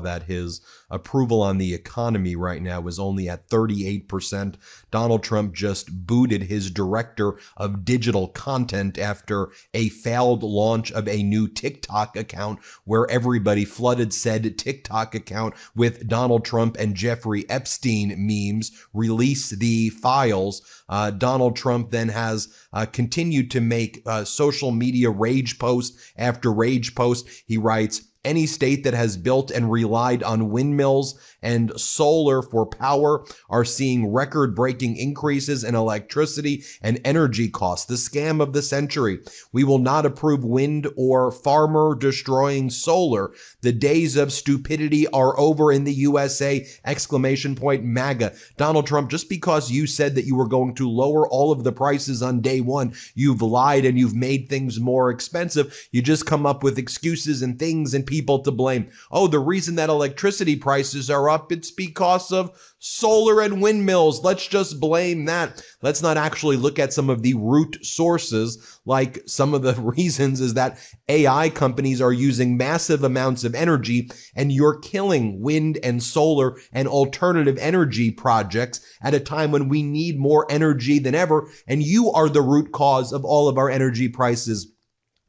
that his approval on the economy right now is only at 38%. Donald Trump just booted his director of digital content after a failed launch of a new TikTok account where everybody flooded said TikTok account with Donald Trump and Jeffrey Epstein memes, release the files. Donald Trump then has continued to make social media rage post after rage post. He writes, "Any state that has built and relied on windmills and solar for power are seeing record-breaking increases in electricity and energy costs. The scam of the century. We will not approve wind or farmer-destroying solar. The days of stupidity are over in the USA!" Exclamation point MAGA. Donald Trump, just because you said that you were going to lower all of the prices on day one, you've lied and you've made things more expensive. You just come up with excuses and things and people to blame. Oh, the reason that electricity prices are up, it's because of solar and windmills. Let's just blame that. Let's not actually look at some of the root sources. Like some of the reasons is that AI companies are using massive amounts of energy, and you're killing wind and solar and alternative energy projects at a time when we need more energy than ever. And you are the root cause of all of our energy prices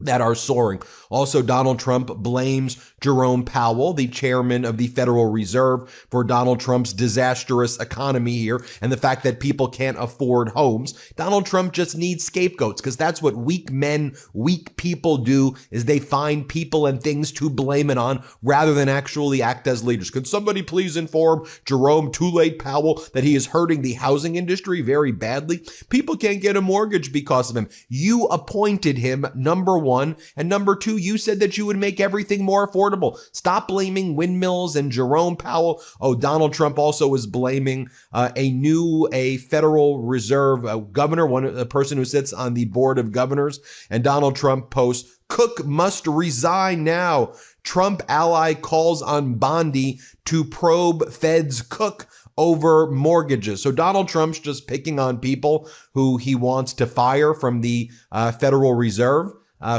that are soaring. Also, Donald Trump blames Jerome Powell, the chairman of the Federal Reserve, for Donald Trump's disastrous economy here and the fact that people can't afford homes. Donald Trump just needs scapegoats, because that's what weak men, weak people do, is they find people and things to blame it on rather than actually act as leaders. Could somebody please inform Jerome Too Late Powell that he is hurting the housing industry very badly? People can't get a mortgage because of him. You appointed him, number one. And number two, you said that you would make everything more affordable. Stop blaming windmills and Jerome Powell. Oh, Donald Trump also is blaming a Federal Reserve governor, a person who sits on the board of governors. And Donald Trump posts, "Cook must resign now. Trump ally calls on Bondi to probe Fed's Cook over mortgages." So Donald Trump's just picking on people who he wants to fire from the Federal Reserve,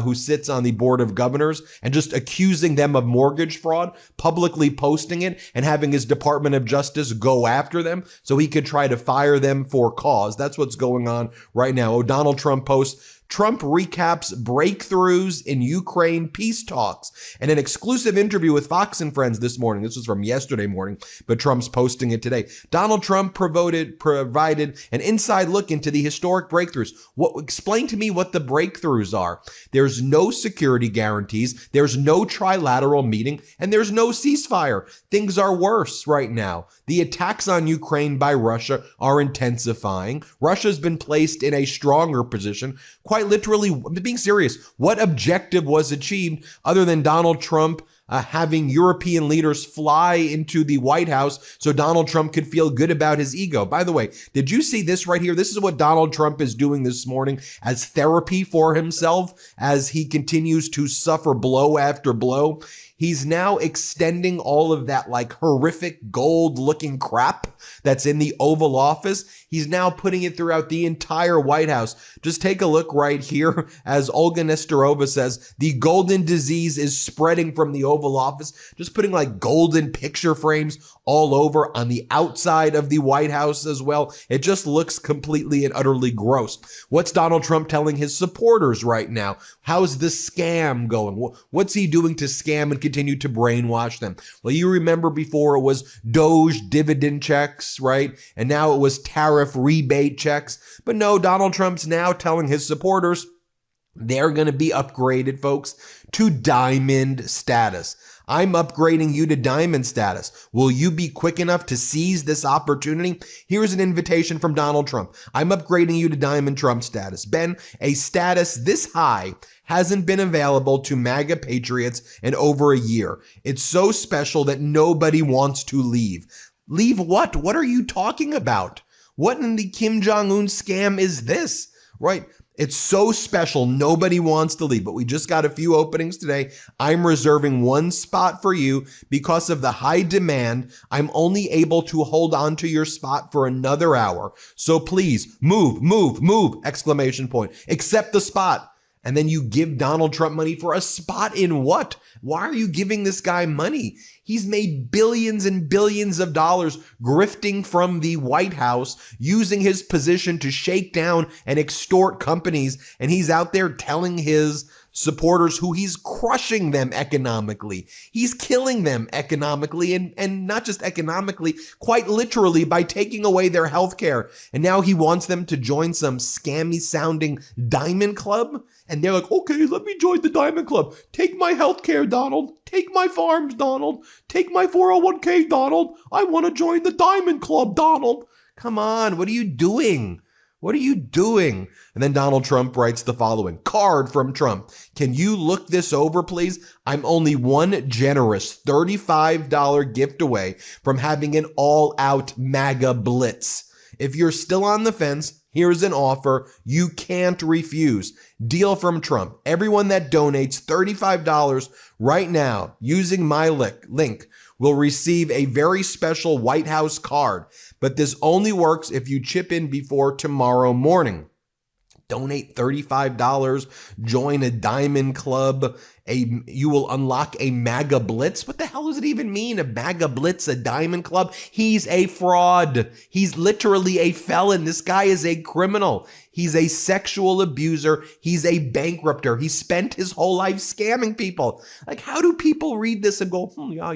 who sits on the board of governors, and just accusing them of mortgage fraud, publicly posting it, and having his Department of Justice go after them so he could try to fire them for cause. That's what's going on right now. Oh, Donald Trump posts, "Trump recaps breakthroughs in Ukraine peace talks." And an exclusive interview with Fox and Friends this morning. This was from yesterday morning, but Trump's posting it today. Donald Trump provided an inside look into the historic breakthroughs. Explain to me what the breakthroughs are. There's no security guarantees. There's no trilateral meeting, and there's no ceasefire. Things are worse right now. The attacks on Ukraine by Russia are intensifying. Russia's been placed in a stronger position. Quite literally, being serious, what objective was achieved other than Donald Trump having European leaders fly into the White House so Donald Trump could feel good about his ego? By the way, did you see this right here? This is what Donald Trump is doing this morning as therapy for himself as he continues to suffer blow after blow. He's now extending all of that like horrific gold looking crap that's in the Oval Office. He's now putting it throughout the entire White House. Just take a look right here as Olga Nestorova says, the golden disease is spreading from the Oval Office. Just putting like golden picture frames all over on the outside of the White House as well. It just looks completely and utterly gross. What's Donald Trump telling his supporters right now? How's the scam going? What's he doing to scam and continue to brainwash them? Well, you remember before it was Doge dividend checks, right? And now it was tariff rebate checks. But no, Donald Trump's now telling his supporters they're going to be upgraded, folks, to diamond status. I'm upgrading you to diamond status. Will you be quick enough to seize this opportunity? Here's an invitation from Donald Trump. I'm upgrading you to diamond Trump status. Ben, a status this high hasn't been available to MAGA patriots in over a year. It's so special that nobody wants to leave. Leave what? What are you talking about? What in the Kim Jong-un scam is this? Right? It's so special, nobody wants to leave, but we just got a few openings today. I'm reserving one spot for you because of the high demand. I'm only able to hold on to your spot for another hour. So please move, exclamation point. Accept the spot. And then you give Donald Trump money for a spot in what? Why are you giving this guy money? He's made billions and billions of dollars grifting from the White House, using his position to shake down and extort companies. And he's out there telling his supporters who he's crushing them economically. He's killing them economically, and not just economically, quite literally by taking away their health care. And now he wants them to join some scammy sounding diamond club. And they're like, okay, let me join the diamond club. Take my health care, Donald. Take my farms, Donald. Take my 401k, Donald. I want to join the diamond club, Donald. Come on, what are you doing? What are you doing? And then Donald Trump writes the following. Card from Trump. Can you look this over, please? I'm only one generous $35 gift away from having an all-out MAGA blitz. If you're still on the fence, here's an offer you can't refuse. Deal from Trump. Everyone that donates $35 right now using my link will receive a very special White House card. But this only works if you chip in before tomorrow morning. Donate $35, join a diamond club, you will unlock a MAGA blitz. What the hell does it even mean? A MAGA blitz, a diamond club? He's a fraud. He's literally a felon. This guy is a criminal. He's a sexual abuser. He's a bankrupter. He spent his whole life scamming people. Like, how do people read this and go, yeah,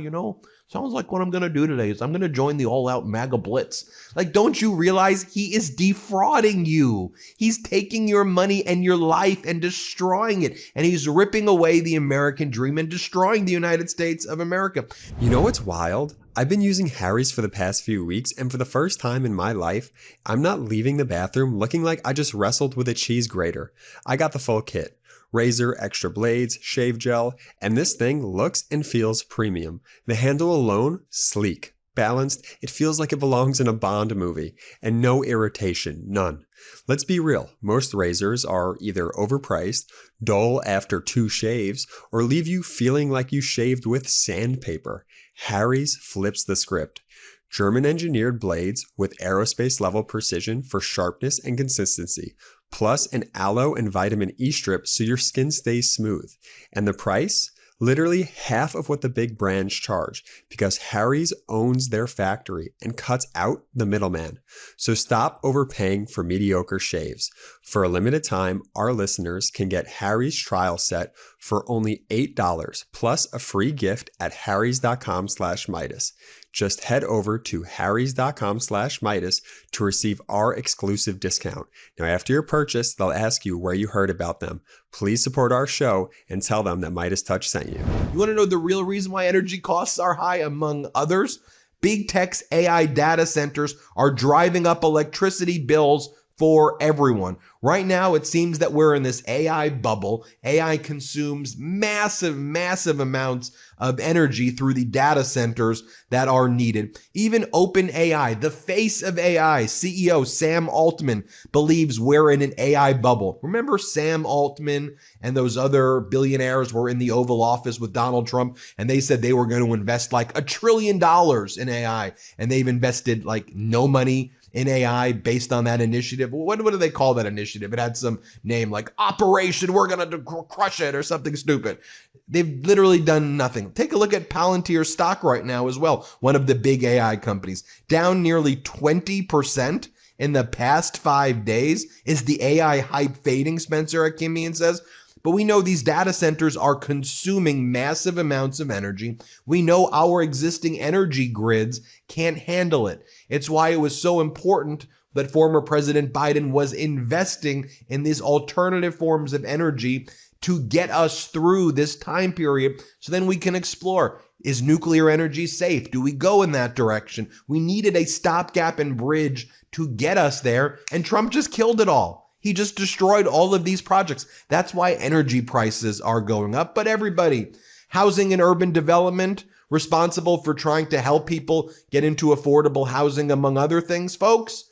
sounds like what I'm going to do today is I'm going to join the all-out MAGA blitz. Like, don't you realize he is defrauding you? He's taking your money and your life and destroying it. And he's ripping away the American dream and destroying the United States of America. You know what's wild? I've been using Harry's for the past few weeks, and for the first time in my life, I'm not leaving the bathroom looking like I just wrestled with a cheese grater. I got the full kit. Razor, extra blades, shave gel, and this thing looks and feels premium. The handle alone, sleek, balanced, it feels like it belongs in a Bond movie, and no irritation, none. Let's be real, most razors are either overpriced, dull after 2 shaves, or leave you feeling like you shaved with sandpaper. Harry's flips the script. German-engineered blades with aerospace-level precision for sharpness and consistency, plus an aloe and vitamin E strip so your skin stays smooth. And the price? Literally half of what the big brands charge, because Harry's owns their factory and cuts out the middleman. So stop overpaying for mediocre shaves. For a limited time, our listeners can get Harry's trial set for only $8 plus a free gift at harrys.com/Meidas. Just head over to harrys.com/Meidas to receive our exclusive discount. Now, after your purchase, they'll ask you where you heard about them. Please support our show and tell them that MeidasTouch sent you. You want to know the real reason why energy costs are high, among others? Big tech's AI data centers are driving up electricity bills for everyone. Right now, it seems that we're in this AI bubble. AI consumes massive, massive amounts of energy through the data centers that are needed. Even OpenAI, the face of AI, CEO Sam Altman, believes we're in an AI bubble. Remember Sam Altman and those other billionaires were in the Oval Office with Donald Trump, and they said they were going to invest like $1 trillion in AI, and they've invested like no money in AI based on that initiative. What do they call that initiative? It had some name like Operation We're Going to Crush It or something stupid. They've literally done nothing. Take a look at Palantir stock right now as well, one of the big AI companies, down nearly 20% in the past 5 days. Is the AI hype fading, Spencer Akimian says? But we know these data centers are consuming massive amounts of energy. We know our existing energy grids can't handle it. It's why it was so important that former President Biden was investing in these alternative forms of energy to get us through this time period so then we can explore. Is nuclear energy safe? Do we go in that direction? We needed a stopgap and bridge to get us there, and Trump just killed it all. He just destroyed all of these projects. That's why energy prices are going up. But everybody, housing and urban development, responsible for trying to help people get into affordable housing, among other things, folks.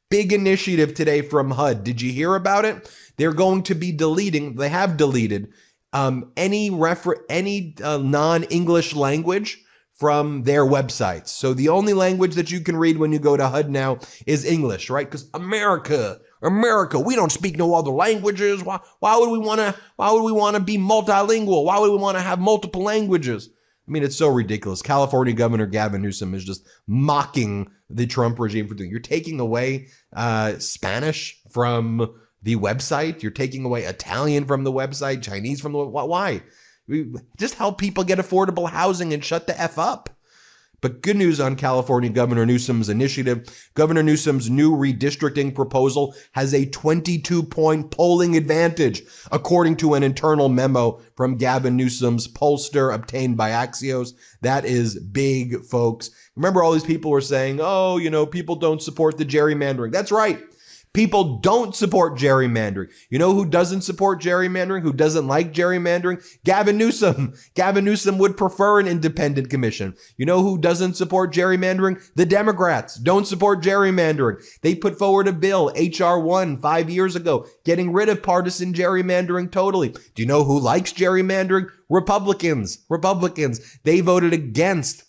Big initiative today from HUD. Did you hear about it? They're going to be deleting, they have deleted any non-English language from their websites. So the only language that you can read when you go to HUD now is English, right? Because America, we don't speak no other languages. Why would we want to be multilingual? Why would we want to have multiple languages? I mean, it's so ridiculous. California Governor Gavin Newsom is just mocking the Trump regime for doing. You're taking away Spanish from the website. You're taking away Italian from the website, Chinese from the website. Why? Just help people get affordable housing and shut the F up. But good news on California Governor Newsom's initiative. Governor Newsom's new redistricting proposal has a 22-point polling advantage, according to an internal memo from Gavin Newsom's pollster obtained by Axios. That is big, folks. Remember, all these people were saying, oh, people don't support the gerrymandering. That's right. People don't support gerrymandering. You know who doesn't support gerrymandering? Who doesn't like gerrymandering? Gavin Newsom. Gavin Newsom would prefer an independent commission. You know who doesn't support gerrymandering? The Democrats don't support gerrymandering. They put forward a bill, H.R. 1, 5 years ago, getting rid of partisan gerrymandering totally. Do you know who likes gerrymandering? Republicans. They voted against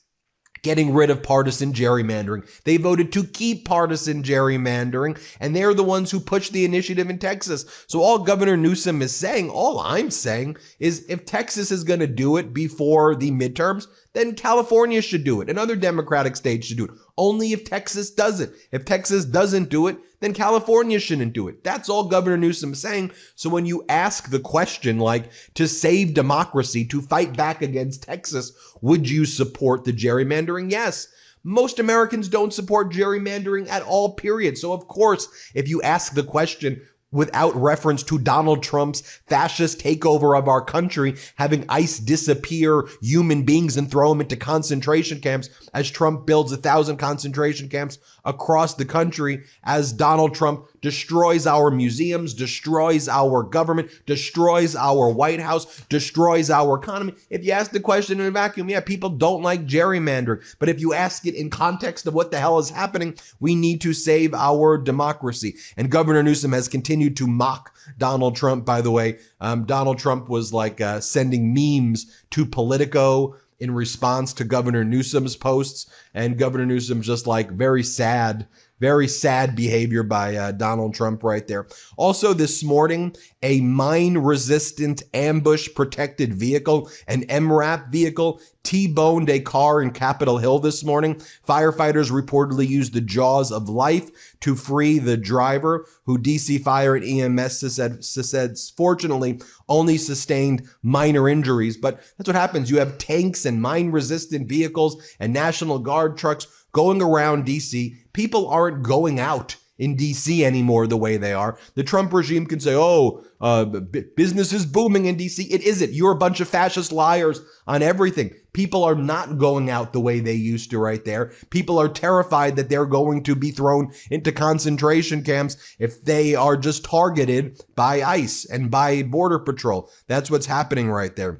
getting rid of partisan gerrymandering. They voted to keep partisan gerrymandering, and they're the ones who pushed the initiative in Texas. So all Governor Newsom is saying, all I'm saying is if Texas is going to do it before the midterms, then California should do it, and other Democratic states should do it. Only if Texas does it. If Texas doesn't do it, then California shouldn't do it. That's all Governor Newsom is saying. So when you ask the question, like, to save democracy, to fight back against Texas, would you support the gerrymandering? Yes. Most Americans don't support gerrymandering at all, period. So of course, if you ask the question without reference to Donald Trump's fascist takeover of our country, having ICE disappear human beings and throw them into concentration camps as Trump builds 1,000 concentration camps across the country, as Donald Trump destroys our museums, destroys our government, destroys our White House, destroys our economy. If you ask the question in a vacuum, yeah, people don't like gerrymandering. But if you ask it in context of what the hell is happening, we need to save our democracy. And Governor Newsom has continued to mock Donald Trump, by the way. Donald Trump was like sending memes to Politico in response to Governor Newsom's posts, and Governor Newsom just like very sad behavior by Donald Trump right there. Also this morning, a mine-resistant ambush-protected vehicle, an MRAP vehicle, T-boned a car in Capitol Hill this morning. Firefighters reportedly used the jaws of life to free the driver, who DC Fire and EMS said fortunately only sustained minor injuries. But that's what happens. You have tanks and mine-resistant vehicles and National Guard trucks going around DC. People aren't going out in DC anymore the way they are. The Trump regime can say, business is booming in DC. It isn't. You're a bunch of fascist liars on everything. People are not going out the way they used to right there. People are terrified that they're going to be thrown into concentration camps if they are just targeted by ICE and by Border Patrol. That's what's happening right there.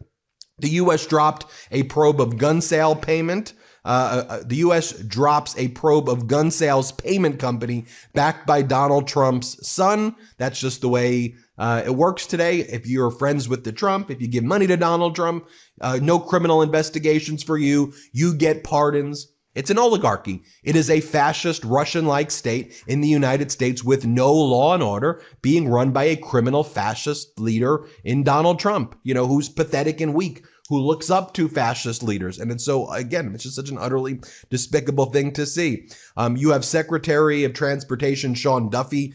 The U.S. dropped a probe of gun sale payment. The U.S. drops a probe of gun sales payment company backed by Donald Trump's son. That's just the way it works today. If you're friends with the Trump, if you give money to Donald Trump, no criminal investigations for you. You get pardons. It's an oligarchy. It is a fascist Russian-like state in the United States with no law and order, being run by a criminal fascist leader in Donald Trump, who's pathetic and weak, who looks up to fascist leaders. And so, again, it's just such an utterly despicable thing to see. You have Secretary of Transportation Sean Duffy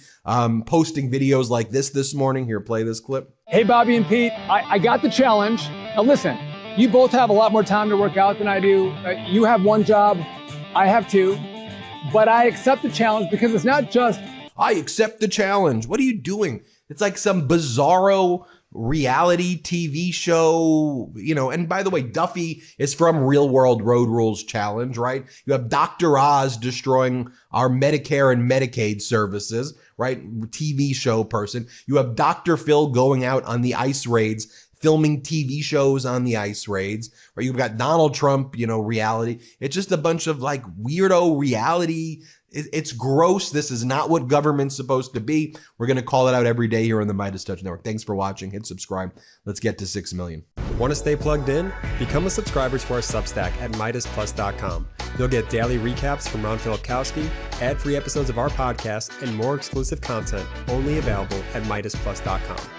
posting videos like this morning. Here, play this clip. Hey, Bobby and Pete, I got the challenge. Now, listen, you both have a lot more time to work out than I do. You have one job, I have two. But I accept the challenge because it's not just... I accept the challenge. What are you doing? It's like some bizarro reality TV show, and by the way, Duffy is from Real World Road Rules Challenge, right? You have Dr. Oz destroying our Medicare and Medicaid services, right? TV show person. You have Dr. Phil going out on the ICE raids, filming TV shows on the ICE raids, right? You've got Donald Trump, reality. It's just a bunch of like weirdo reality It's gross. This is not what government's supposed to be. We're going to call it out every day here on the MeidasTouch Network. Thanks for watching. Hit subscribe. Let's get to 6 million. Want to stay plugged in? Become a subscriber to our Substack at MeidasPlus.com. You'll get daily recaps from Ron Filipkowski, ad-free episodes of our podcast, and more exclusive content only available at MeidasPlus.com.